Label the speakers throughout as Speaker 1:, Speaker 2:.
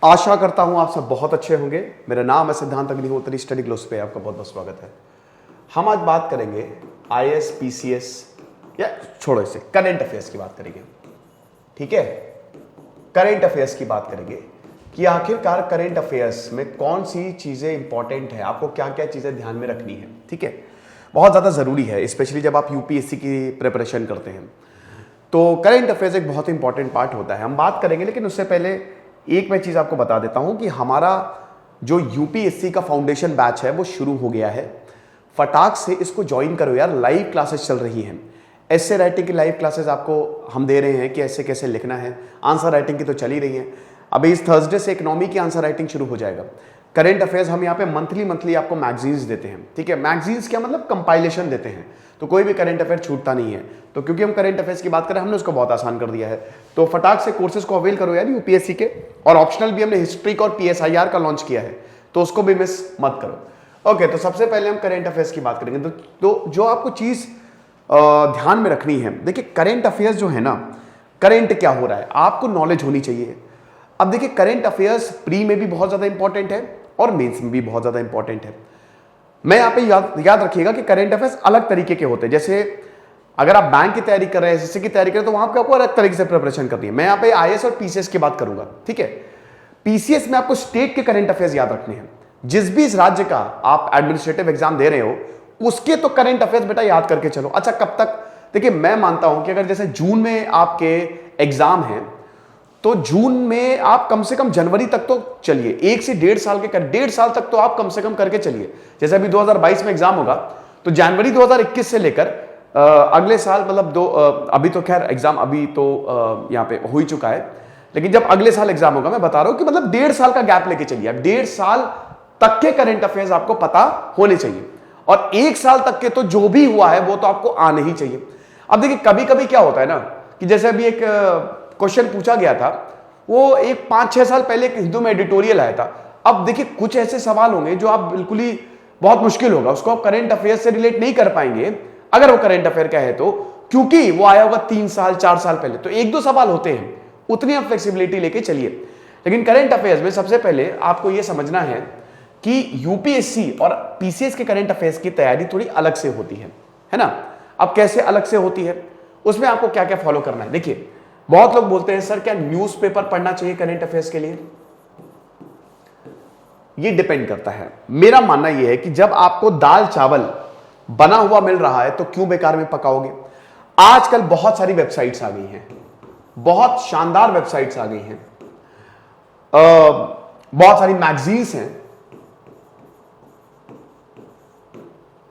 Speaker 1: आशा करता हूं आप सब बहुत अच्छे होंगे। मेरा नाम है सिद्धांत अग्निहोत्री, स्टडी ग्लोस पे आपका बहुत बहुत स्वागत है। हम आज बात करेंगे आईएएस, पीसीएस या छोड़ो इसे, करंट अफेयर्स की बात करेंगे। ठीक है, करंट अफेयर्स की बात करेंगे कि आखिरकार करंट अफेयर्स में कौन सी चीजें इंपॉर्टेंट है, आपको क्या क्या चीजें ध्यान में रखनी है। ठीक है, बहुत ज्यादा जरूरी है, स्पेशली जब आप यूपीएससी की प्रिपरेशन करते हैं तो करंट अफेयर्स एक बहुत इंपॉर्टेंट पार्ट होता है। हम बात करेंगे, लेकिन उससे पहले एक मैं चीज आपको बता देता हूं कि हमारा जो यूपीएससी का फाउंडेशन बैच है वो शुरू हो गया है। फटाक से इसको ज्वाइन करो यार, लाइव क्लासेस चल रही हैं। ऐसे राइटिंग की लाइव क्लासेस आपको हम दे रहे हैं कि ऐसे कैसे लिखना है। आंसर राइटिंग की तो चल ही रही है। अभी इस थर्सडे से इकोनॉमी की आंसर राइटिंग शुरू हो जाएगा। करंट अफेयर्स हम यहाँ पे मंथली आपको मैगजीन्स देते हैं। ठीक है, मैगजीन्स क्या मतलब, कंपाइलेशन देते हैं, तो कोई भी करंट अफेयर छूटता नहीं है। तो क्योंकि हम करंट अफेयर्स की बात करें, हमने उसको बहुत आसान कर दिया है। तो फटाक से कोर्सेज को अवेल करो यार यूपीएससी के। और ऑप्शनल भी हमने हिस्ट्री का और पीएसआईआर का लॉन्च किया है, तो उसको भी मिस मत करो। ओके, तो सबसे पहले हम करंट अफेयर्स की बात करेंगे। तो जो आपको चीज ध्यान में रखनी है, देखिए करंट अफेयर्स जो है ना, करंट क्या हो रहा है आपको नॉलेज होनी चाहिए। अब देखिए करंट अफेयर्स प्री में भी बहुत ज्यादा इंपॉर्टेंट है और मेंस में भी बहुत ज्यादा इंपॉर्टेंट है। मैं यहाँ पे याद रखिएगा कि करंट अफेयर्स अलग तरीके के होते हैं। जैसे अगर आप बैंक की तैयारी कर रहे हैं, एसएससी की तैयारी कर रहे हैं, तो वहां पे आपको अलग तरीके से प्रिपरेशन करनी है। मैं यहाँ पे आईएएस और पीसीएस की बात करूंगा। ठीक है, पीसीएस में आपको स्टेट के करंट अफेयर्स याद रखने हैं। जिस भी इस राज्य का आप एडमिनिस्ट्रेटिव एग्जाम दे रहे हो, उसके तो करंट अफेयर्स बेटा याद करके चलो। अच्छा, कब तक? देखिए मैं मानता हूं कि अगर जैसे जून में आपके एग्जाम है, तो जून में आप कम से कम जनवरी तक तो चलिए, 1 से 1.5 साल के 1.5 साल तक तो आप कम से कम करके चलिए। जैसे अभी 2022 में एग्जाम होगा, तो जनवरी 2021 से लेकर अगले साल, मतलब अभी तो खैर एग्जाम अभी तो यहाँ पे हो ही चुका है, लेकिन जब अगले साल एग्जाम होगा, मैं बता रहा हूं कि मतलब 1.5 साल का गैप लेके चलिए। अब 1.5 साल तक के करंट अफेयर्स आपको पता होने चाहिए, और 1 साल तक के तो जो भी हुआ है वो तो आपको आने ही चाहिए। अब देखिए कभी कभी क्या होता है ना, कि जैसे अभी एक क्वेश्चन पूछा गया था, वो एक 5-6 साल पहले एक हिंदू में एडिटोरियल आया था। अब देखिए कुछ ऐसे सवाल होंगे जो आप बिल्कुल ही बहुत मुश्किल होगा, उसको आप करंट अफेयर से रिलेट नहीं कर पाएंगे, अगर वो करंट अफेयर का है तो, क्योंकि वो आया होगा 3 साल 4 साल पहले। तो 1-2 सवाल होते हैं, उतनी आप फ्लेक्सिबिलिटी लेके चलिए। लेकिन करंट अफेयर्स में सबसे पहले आपको यह समझना है कि यूपीएससी और पीसीएस के करंट अफेयर्स की तैयारी थोड़ी अलग से होती है ना। अब कैसे अलग से होती है, उसमें आपको क्या क्या फॉलो करना है। देखिए बहुत लोग बोलते हैं सर क्या न्यूज़पेपर पढ़ना चाहिए करंट अफेयर्स के लिए? ये डिपेंड करता है। मेरा मानना यह है कि जब आपको दाल चावल बना हुआ मिल रहा है तो क्यों बेकार में पकाओगे। आजकल बहुत सारी वेबसाइट्स आ गई हैं, बहुत शानदार वेबसाइट्स आ गई हैं, बहुत सारी मैगजीन्स हैं,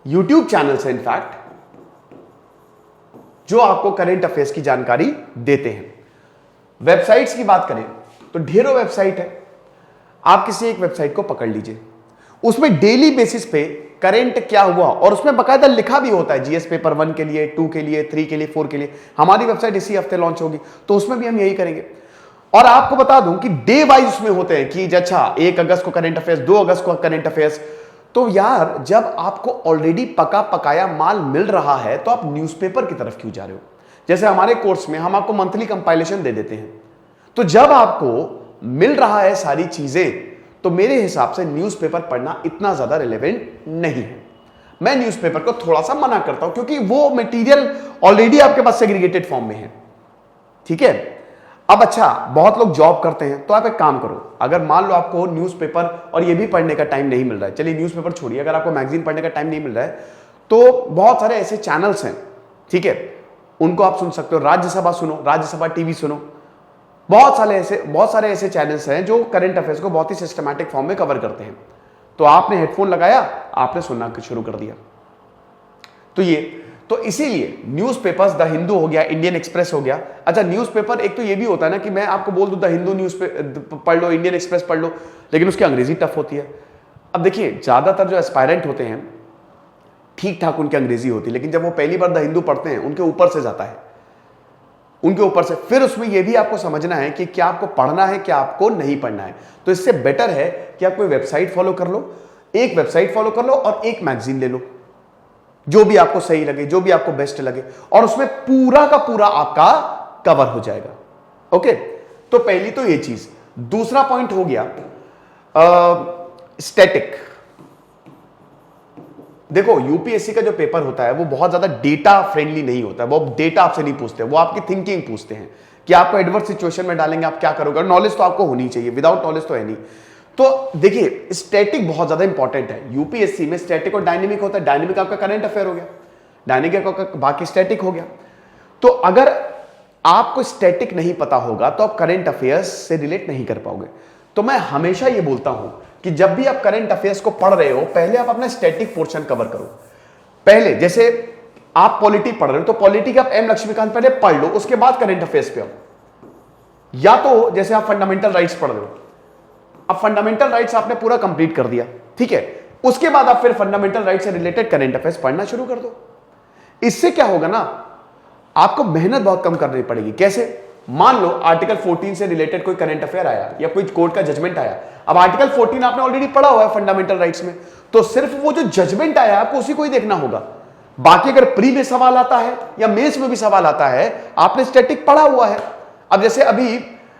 Speaker 1: यूट्यूब चैनल्स हैं इनफैक्ट, जो आपको करंट अफेयर्स की जानकारी देते हैं। वेबसाइट्स की बात करें तो ढेरों वेबसाइट है। आप किसी एक वेबसाइट को पकड़ लीजिए, उसमें डेली बेसिस पे करंट क्या हुआ, और उसमें बकायदा लिखा भी होता है जीएस पेपर 1 के लिए, 2 के लिए, 3 के लिए, 4 के लिए। हमारी वेबसाइट इसी हफ्ते लॉन्च होगी, तो उसमें भी हम यही करेंगे। और आपको बता दूं कि डे वाइज उसमें होते हैं कि अच्छा 1 अगस्त को करंट अफेयर्स, 2 अगस्त को करंट अफेयर्स। तो यार जब आपको ऑलरेडी पका पकाया माल मिल रहा है, तो आप न्यूज़पेपर की तरफ क्यों जा रहे हो। जैसे हमारे कोर्स में हम आपको मंथली कंपाइलेशन दे देते हैं, तो जब आपको मिल रहा है सारी चीजें, तो मेरे हिसाब से न्यूज़पेपर पढ़ना इतना ज्यादा रिलेवेंट नहीं है। मैं न्यूज़पेपर को थोड़ा सा मना करता हूं, क्योंकि वो मटेरियल ऑलरेडी आपके पास सेग्रीगेटेड फॉर्म में है। ठीक है, अब अच्छा बहुत लोग जॉब करते हैं, तो आप एक काम करो, अगर मान लो आपको न्यूज़पेपर और ये भी पढ़ने का टाइम नहीं मिल रहा है, चलिए न्यूज़पेपर छोड़िए, अगर आपको मैगजीन पढ़ने का टाइम नहीं मिल रहा है, तो बहुत सारे ऐसे चैनल्स हैं, ठीक है, उनको आप सुन सकते हो। राज्यसभा सुनो, राज्यसभा टीवी सुनो, बहुत सारे ऐसे चैनल्स हैं जो करंट अफेयर्स को बहुत ही सिस्टमैटिक फॉर्म में कवर करते हैं। तो आपने हेडफोन लगाया, आपने सुनना शुरू कर दिया। तो इसीलिए न्यूज़पेपर्स, द हिंदू हो गया, इंडियन एक्सप्रेस हो गया। अच्छा न्यूज़पेपर एक तो ये भी होता है ना कि मैं आपको बोल दूं द हिंदू न्यूज़ पढ़ लो, इंडियन एक्सप्रेस पढ़ लो, लेकिन उसकी अंग्रेजी टफ होती है। अब देखिए ज्यादातर जो एस्पायरेंट होते हैं ठीक ठाक उनकी अंग्रेजी होती है, लेकिन जब वो पहली बार द हिंदू पढ़ते हैं, उनके ऊपर से जाता है, उनके ऊपर से। फिर उसमें यह भी आपको समझना है कि क्या आपको पढ़ना है, क्या आपको नहीं पढ़ना है। तो इससे बेटर है कि आप कोई वेबसाइट फॉलो कर लो, एक वेबसाइट फॉलो कर लो और एक मैगजीन ले लो, जो भी आपको सही लगे, जो भी आपको बेस्ट लगे, और उसमें पूरा का पूरा आपका कवर हो जाएगा। ओके, तो पहली तो ये चीज। दूसरा पॉइंट हो गया स्टैटिक। देखो यूपीएससी का जो पेपर होता है वो बहुत ज्यादा डेटा फ्रेंडली नहीं होता है, वो डेटा आपसे नहीं पूछते, वो आपकी थिंकिंग पूछते हैं कि आपको एडवर्स सिचुएशन में डालेंगे आप क्या करोगे, और नॉलेज तो आपको होनी चाहिए, विदाउट नॉलेज तो है नहीं। तो देखिए स्टैटिक बहुत ज्यादा इंपॉर्टेंट है यूपीएससी में। स्टैटिक और डायनेमिक होता है, डायनेमिक आपका करंट अफेयर हो गया, डायनेमिक आपका बाकी स्टैटिक हो गया। तो अगर आपको स्टैटिक नहीं पता होगा तो आप करंट अफेयर्स से रिलेट नहीं कर पाओगे। तो मैं हमेशा ये बोलता हूं कि जब भी आप करंट अफेयर्स को पढ़ रहे हो पहले आप अपना स्टैटिक पोर्शन कवर करो। पहले जैसे आप पॉलिटी पढ़ रहे हो तो पॉलिटी का आप एम लक्ष्मीकांत पहले पढ़ लो, उसके बाद करंट अफेयर्स पे आओ। या तो जैसे आप फंडामेंटल राइट्स पढ़ रहे हो, अब फंडामेंटल राइट्स आपने पूरा कंप्लीट कर दिया, ठीक है, उसके बाद आप फिर फंडामेंटल राइट्स से रिलेटेड करंट अफेयर्स पढ़ना शुरू कर दो। इससे क्या होगा ना, आपको मेहनत बहुत कम करनी पड़ेगी। कैसे? मान लो आर्टिकल 14 से रिलेटेड कोई करंट अफेयर आया या कोई कोर्ट का जजमेंट आया, अब आर्टिकल 14 आपने ऑलरेडी पढ़ा हुआ है फंडामेंटल राइट्स में, तो सिर्फ वो जो जजमेंट आया आपको उसी को ही देखना होगा। बाकी अगर प्री में सवाल आता है या मेंस में भी सवाल आता है, आपने स्टैटिक पढ़ा हुआ है। अब जैसे अभी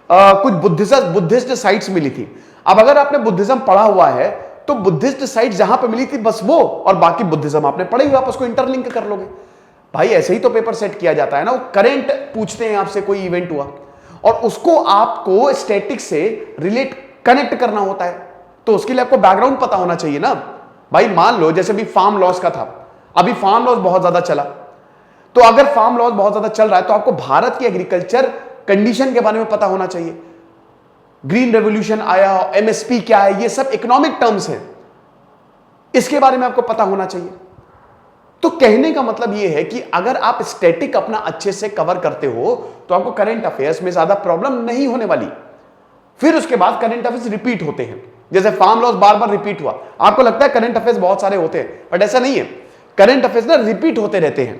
Speaker 1: कुछ बुद्धिस्ट साइट्स मिली थी, अब अगर आपने बुद्धिज्म पढ़ा हुआ है तो बुद्धिस्ट साइट जहां पे मिली थी बस वो, और बाकी बुद्धिज्म आपने पढ़े हुए, आप उसको इंटरलिंक कर लोगे। भाई ऐसे ही तो पेपर सेट किया जाता है ना, वो करंट पूछते हैं आपसे, कोई इवेंट हुआ और उसको आपको स्टैटिक से रिलेट कनेक्ट करना होता है, तो उसके लिए आपको बैकग्राउंड पता होना चाहिए ना। भाई मान लो जैसे भी फार्म लॉस का था, अभी फार्म लॉस बहुत ज्यादा चला, तो अगर फार्म लॉस बहुत ज्यादा चल रहा है तो आपको भारत की एग्रीकल्चर कंडीशन के बारे में पता होना चाहिए। ग्रीन रेवोल्यूशन आया, एमएसपी क्या है, ये सब इकोनॉमिक टर्म्स हैं, इसके बारे में आपको पता होना चाहिए। तो कहने का मतलब यह है कि अगर आप स्टैटिक अपना अच्छे से कवर करते हो तो आपको करंट अफेयर्स में ज्यादा प्रॉब्लम नहीं होने वाली। फिर उसके बाद करंट अफेयर्स रिपीट होते हैं, जैसे फार्म लॉस बार बार रिपीट हुआ, आपको लगता है करंट अफेयर्स बहुत सारे होते हैं, बट ऐसा नहीं है। करंट अफेयर्स ना रिपीट होते रहते हैं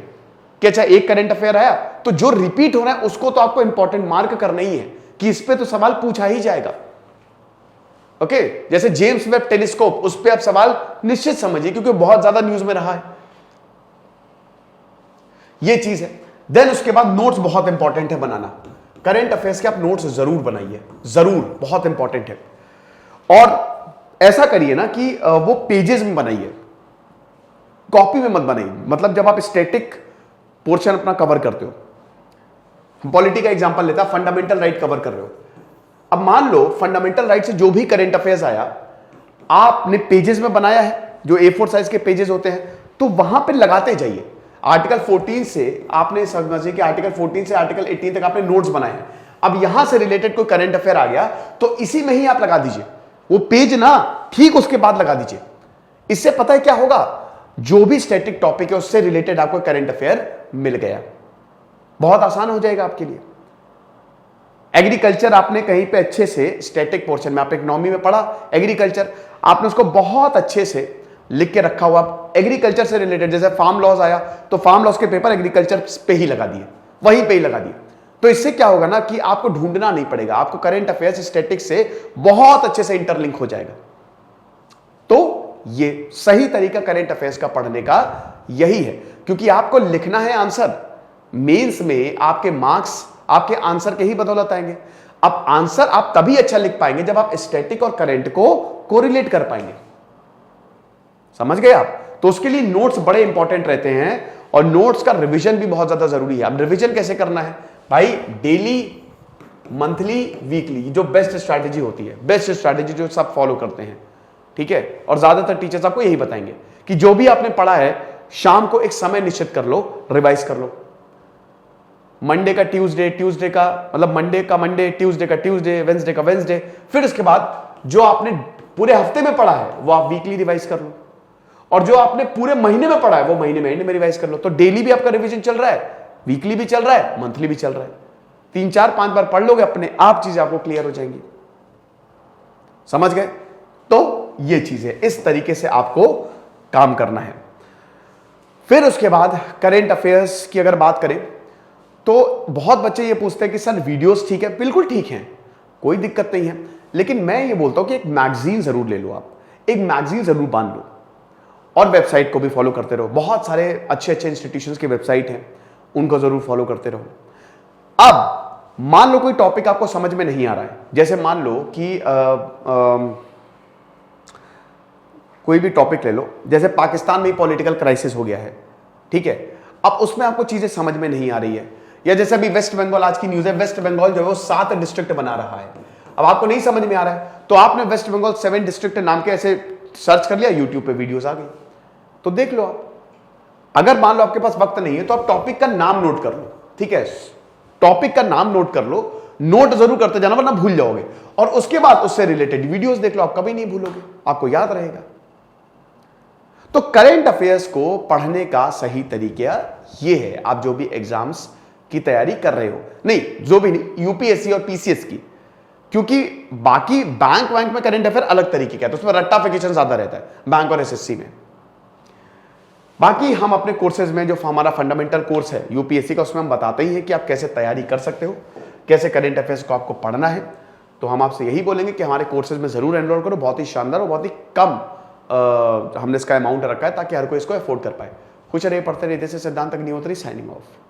Speaker 1: कि अच्छा एक करंट अफेयर आया तो जो रिपीट हो रहा है उसको तो आपको इंपॉर्टेंट मार्क करना ही है कि इस पे तो सवाल पूछा ही जाएगा। ओके, जैसे जेम्स वेब टेलीस्कोप, उस पर आप सवाल निश्चित समझिए क्योंकि बहुत ज्यादा न्यूज में रहा है, ये चीज है। देन उसके बाद नोट्स बहुत इंपॉर्टेंट है बनाना, करंट अफेयर्स के आप नोट्स जरूर बनाइए, जरूर, बहुत इंपॉर्टेंट है। और ऐसा करिए ना कि वो पेजेस में बनाइए, कॉपी में मत बनाइए। मतलब जब आप स्टैटिक पोर्शन अपना कवर करते हो, पॉलिटी का एग्जांपल लेता, फंडामेंटल राइट कवर कर रहे हो, अब मान लो फंडामेंटल राइट से जो भी करंट अफेयर्स आया आपने पेजेस में बनाया है, जो A4 साइज के पेजेस होते हैं, तो वहां पे लगाते जाइए। आर्टिकल 14 से आपने समझिए कि आर्टिकल 14 से आर्टिकल 18 तक आपने नोट्स बनाए हैं, अब यहां से रिलेटेड कोई करंट अफेयर आ गया तो इसी में ही आप लगा दीजिए, वो पेज ना ठीक उसके बाद लगा दीजिए। इससे पता है क्या होगा, जो भी स्टैटिक टॉपिक है उससे रिलेटेड आपको करंट अफेयर मिल गया, बहुत आसान हो जाएगा आपके लिए। एग्रीकल्चर आपने कहीं पे अच्छे से स्टैटिक पोर्शन में, आपने इकोनॉमी में पढ़ा एग्रीकल्चर, आपने उसको बहुत अच्छे से लिख के रखा हुआ, एग्रीकल्चर से रिलेटेड, जैसे फार्म लॉस आया तो फार्म लॉस के पेपर एग्रीकल्चर पे ही लगा दिए, वहीं पे ही लगा दिए। तो इससे क्या होगा ना कि आपको ढूंढना नहीं पड़ेगा, आपको करंट अफेयर्स स्टैटिक से बहुत अच्छे से इंटरलिंक हो जाएगा। तो ये सही तरीका करंट अफेयर्स का पढ़ने का यही है, क्योंकि आपको लिखना है आंसर। मेंस में आपके मार्क्स आपके आंसर के ही बदौलत आएंगे। अब आंसर आप तभी अच्छा लिख पाएंगे जब आप स्टैटिक और करंट को कोरिलेट कर पाएंगे। समझ गए आप? तो उसके लिए नोट्स बड़े इंपॉर्टेंट रहते हैं और नोट्स का रिवीजन भी बहुत ज्यादा जरूरी है। अब रिवीजन कैसे करना है भाई? डेली, मंथली, वीकली, जो बेस्ट स्ट्रैटेजी होती है, बेस्ट स्ट्रैटेजी जो सब फॉलो करते हैं, ठीक है। और ज्यादातर टीचर्स आपको यही बताएंगे कि जो भी आपने पढ़ा है शाम को एक समय निश्चित कर लो, रिवाइज कर लो। मंडे का ट्यूसडे, ट्यूसडे का मतलब मंडे का मंडे, ट्यूसडे का ट्यूसडे, वेंसडे का वेंसडे, फिर उसके बाद जो आपने पूरे हफ्ते में पढ़ा है वो आप वीकली रिवाइज कर लो, और जो आपने पूरे महीने में पढ़ा है वो महीने में एंड में रिवाइज कर लो। तो डेली भी आपका रिवीजन चल रहा है, वीकली भी चल रहा है, मंथली भी चल रहा है। 3, 4, 5 बार पढ़ लोगे, अपने आप चीजें आपको क्लियर हो जाएंगी। समझ गए? तो ये चीज है, इस तरीके से आपको काम करना है। फिर उसके बाद करंट अफेयर्स की अगर बात करें तो बहुत बच्चे ये पूछते हैं कि सर वीडियोस ठीक है, बिल्कुल ठीक है, कोई दिक्कत नहीं है, लेकिन मैं ये बोलता हूं कि एक मैगजीन जरूर ले लो, आप एक मैगजीन जरूर बांध लो, और वेबसाइट को भी फॉलो करते रहो। बहुत सारे अच्छे अच्छे इंस्टीट्यूशंस की वेबसाइट हैं, उनको जरूर फॉलो करते रहो। अब मान लो कोई टॉपिक आपको समझ में नहीं आ रहा है, जैसे मान लो कि कोई भी टॉपिक ले लो, जैसे पाकिस्तान में पॉलिटिकल क्राइसिस हो गया है, ठीक है, अब उसमें आपको चीजें समझ में नहीं आ रही है, या जैसे अभी वेस्ट बंगाल, आज की न्यूज है, वेस्ट बंगाल जो है वो 7 डिस्ट्रिक्ट बना रहा है, अब आपको नहीं समझ में आ रहा है तो आपने वेस्ट बंगाल 7 डिस्ट्रिक्ट नाम के ऐसे सर्च कर लिया, यूट्यूब पे वीडियोस आ गई, तो देख लो आप। अगर मान लो आपके पास वक्त नहीं है तो आप टॉपिक का नाम नोट कर लो, ठीक है, टॉपिक का नाम नोट कर लो, नोट जरूर करते जाना वरना भूल जाओगे, और उसके बाद उससे रिलेटेड वीडियोस देख लो, आप कभी नहीं भूलोगे, आपको याद रहेगा। तो करंट अफेयर्स को पढ़ने का सही तरीका यह है, आप जो भी एग्जाम्स की तैयारी कर रहे हो, नहीं जो भी नहीं, यूपीएससी और पीसीएस की, क्योंकि बाकी बैंक में करंट अफेयर अलग तरीके का है, तो उसमें रट्टाफिकेशन ज्यादा रहता है बैंक और एसएससी में। बाकी हम अपने कोर्सेज में जो हमारा फंडामेंटल कोर्स है यूपीएससी का, उसमें हम बताते ही हैं कि आप कैसे तैयारी कर सकते हो, कैसे करंट अफेयर्स को आपको पढ़ना है। तो हम आपसे यही बोलेंगे कि हमारे कोर्सेज में जरूर एनरोल करो, बहुत ही शानदार और बहुत ही कम हमने इसका अमाउंट रखा है ताकि हर कोई इसको अफोर्ड कर पाए। खुश रहिए, पढ़ते रहिए। जैसे सिद्धांत अग्निहोत्री साइनिंग ऑफ।